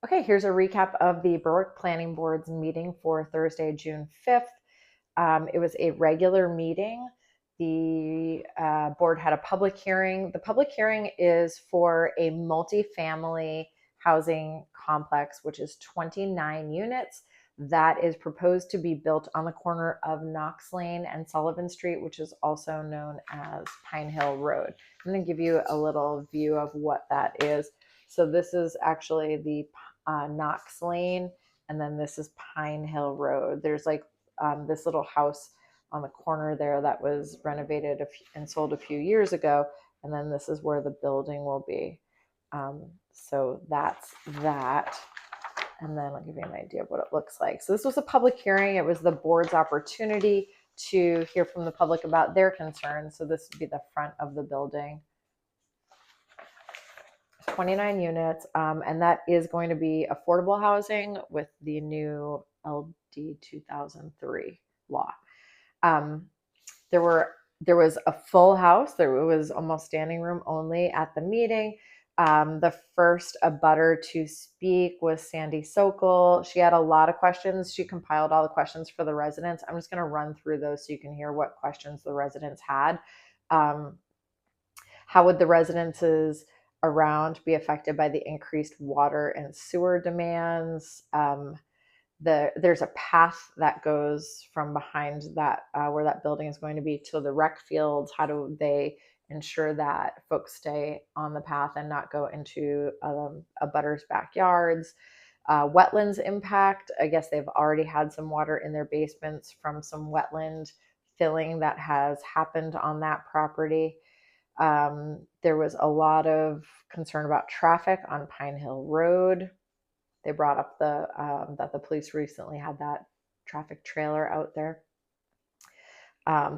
Okay, here's a recap of the Berwick Planning Board's meeting for Thursday, June 5th. It was a regular meeting. The board had a public hearing. The public hearing is for a multifamily housing complex, which is 29 units, that is proposed to be built on the corner of Knox Lane and Sullivan Street, which is also known as Pine Hill Road. I'm going to give you a little view of what that is. So this is actually the Knox Lane, and then this is Pine Hill Road. There's like this little house on the corner there that was renovated and sold a few years ago, and then this is where the building will be. So that's that. And then I'll give you an idea of what it looks like. So this was a public hearing. It was the board's opportunity to hear from the public about their concerns. So this would be the front of the building. 29 units, and that is going to be affordable housing with the new LD 2003 law. There was a full house. There was almost standing room only at the meeting. The first abutter to speak was Sandy Sokol. She had a lot of questions. She compiled all the questions for the residents. I'm just going to run through those so you can hear what questions the residents had. How would the residences around be affected by the increased water and sewer demands? There's a path that goes from behind that where that building is going to be to the rec fields. How do they ensure that folks stay on the path and not go into abutters' backyards? Wetlands impact. I guess they've already had some water in their basements from some wetland filling that has happened on that property. There was a lot of concern about traffic on Pine Hill Road. They brought up that the police recently had that traffic trailer out there.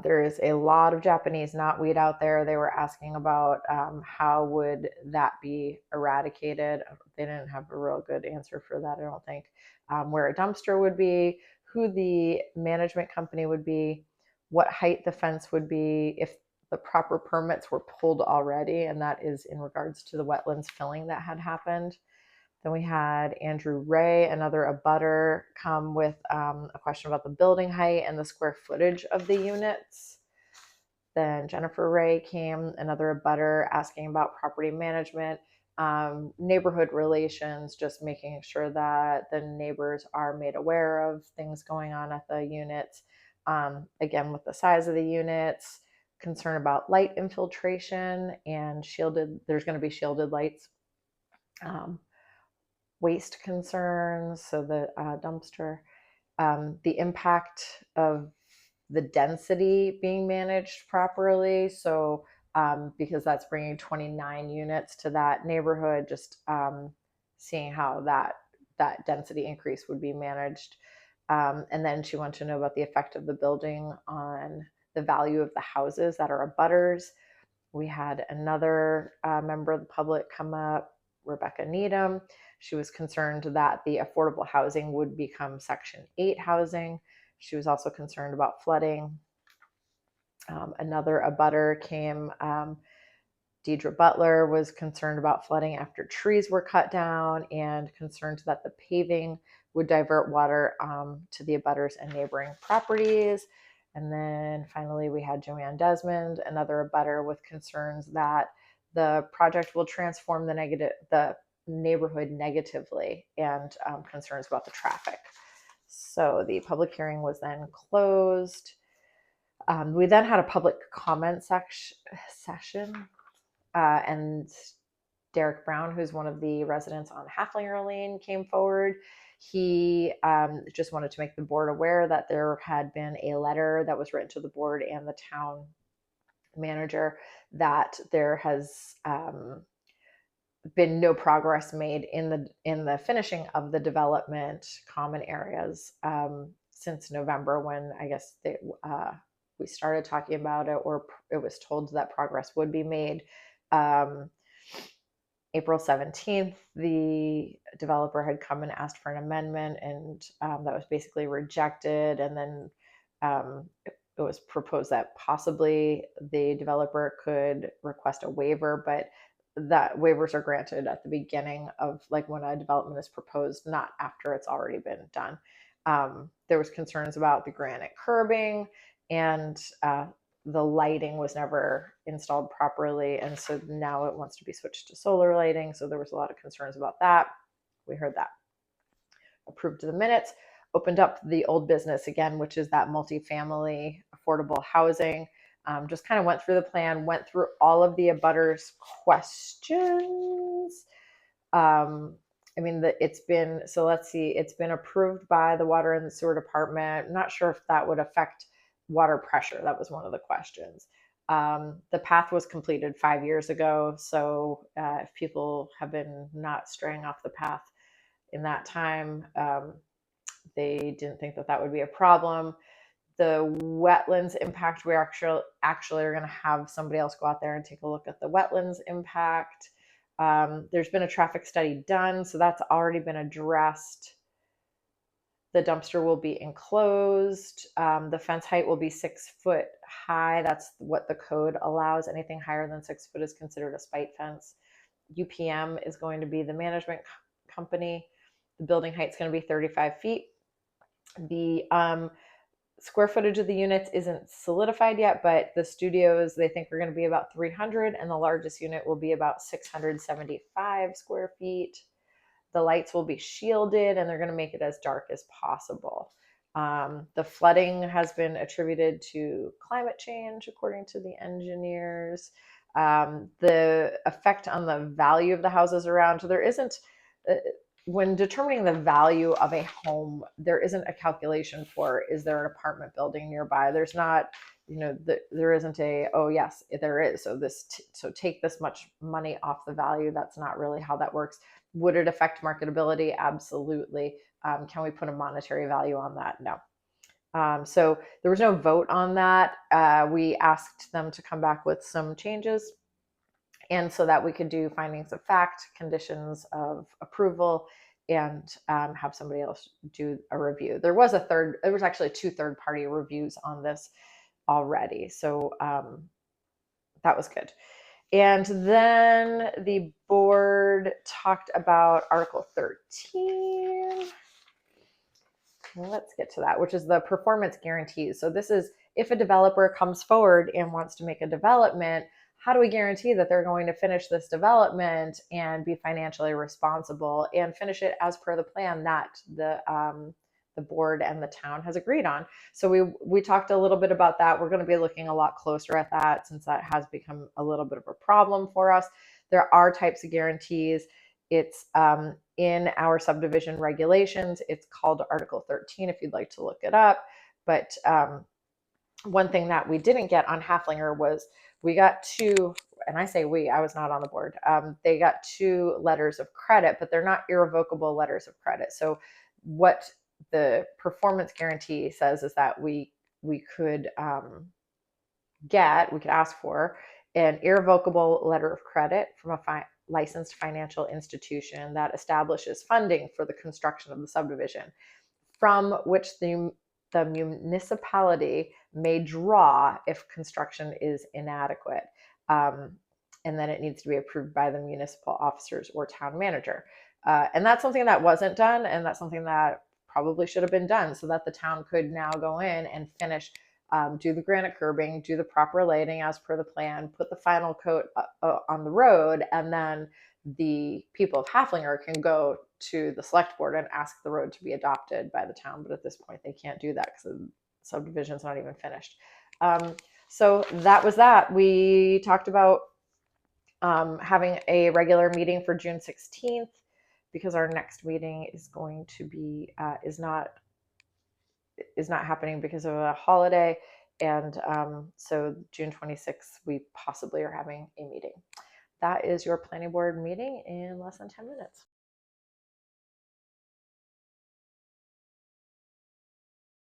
There is a lot of Japanese knotweed out there. They were asking about how would that be eradicated. They didn't have a real good answer for that, I don't think. Where a dumpster would be, who the management company would be, what height the fence would be, if the proper permits were pulled already, and that is in regards to the wetlands filling that had happened. Then we had Andrew Ray, another abutter, come with a question about the building height and the square footage of the units. Then Jennifer Ray came, another abutter, asking about property management, neighborhood relations, just making sure that the neighbors are made aware of things going on at the units. Again, with the size of the units, concern about light infiltration and there's going to be shielded lights. Waste concerns, so the dumpster, the impact of the density being managed properly. So because that's bringing 29 units to that neighborhood, just seeing how that density increase would be managed. And then she wanted to know about the effect of the building on the value of the houses that are abutters. We had another member of the public come up, Rebecca Needham. She was concerned that the affordable housing would become Section 8 housing. She was also concerned about flooding. Another abutter came, Deidre Butler was concerned about flooding after trees were cut down and concerned that the paving would divert water to the abutters and neighboring properties. And then finally, we had Joanne Desmond, another abutter, with concerns that the project will transform the neighborhood negatively, and concerns about the traffic. So the public hearing was then closed. We then had a public comment session, and Derek Brown, who's one of the residents on Halflinger Lane, came forward. He just wanted to make the board aware that there had been a letter that was written to the board and the town manager that there has been no progress made in the finishing of the development common areas since November, when I guess we started talking about it, or it was told that progress would be made. April 17th, the developer had come and asked for an amendment, and that was basically rejected. And then it was proposed that possibly the developer could request a waiver, but that waivers are granted at the beginning of like when a development is proposed, not after it's already been done. There was concerns about the granite curbing, and the lighting was never installed properly, and so now it wants to be switched to solar lighting. So there was a lot of concerns about that. We heard that. Approved the minutes. Opened up the old business again, which is that multifamily affordable housing. Just kind of went through the plan, went through all of the abutters questions. I mean, it's been, so let's see, it's been approved by the water and the sewer department. I'm not sure if that would affect water pressure. That was one of the questions. The path was completed 5 years ago. So if people have been not straying off the path in that time, they didn't think that that would be a problem. The wetlands impact, we actually are going to have somebody else go out there and take a look at the wetlands impact. There's been a traffic study done, so that's already been addressed. The dumpster will be enclosed. The fence height will be 6 foot high. That's what the code allows. Anything higher than 6 foot is considered a spite fence. UPM is going to be the management company. The building height is going to be 35 feet. The square footage of the units isn't solidified yet, but the studios, they think, are going to be about 300, and the largest unit will be about 675 square feet. The lights will be shielded, and they're going to make it as dark as possible. The flooding has been attributed to climate change, according to the engineers. The effect on the value of the houses around, there isn't, when determining the value of a home, there isn't a calculation for, is there an apartment building nearby? There's not, there isn't a, oh yes, there is. So take this much money off the value. That's not really how that works. Would it affect marketability? Absolutely. Can we put a monetary value on that? No. So there was no vote on that. We asked them to come back with some changes, and so that we could do findings of fact, conditions of approval, and have somebody else do a review. There was actually 2 third-party reviews on this already. So that was good. And then the board talked about Article 13. Let's get to that, which is the performance guarantees. So this is if a developer comes forward and wants to make a development, how do we guarantee that they're going to finish this development and be financially responsible and finish it as per the plan that the board and the town has agreed on? So we talked a little bit about that. We're going to be looking a lot closer at that since that has become a little bit of a problem for us. There are types of guarantees. It's in our subdivision regulations. It's called Article 13 if you'd like to look it up. But one thing that we didn't get on Haflinger was we got 2, and I say we, I was not on the board. They got 2 letters of credit, but they're not irrevocable letters of credit. So what the performance guarantee says is that we could ask for an irrevocable letter of credit from a licensed financial institution that establishes funding for the construction of the subdivision, from which the municipality may draw if construction is inadequate. And then it needs to be approved by the municipal officers or town manager. And that's something that wasn't done, and that's something that probably should have been done so that the town could now go in and finish, do the granite curbing, do the proper lighting as per the plan, put the final coat on the road, and then the people of Haflinger can go to the select board and ask the road to be adopted by the town. But at this point, they can't do that because the subdivision's not even finished. So that was that. We talked about having a regular meeting for June 16th because our next meeting is going to be is not happening because of a holiday. And so June 26th, we possibly are having a meeting. That is your planning board meeting in less than 10 minutes.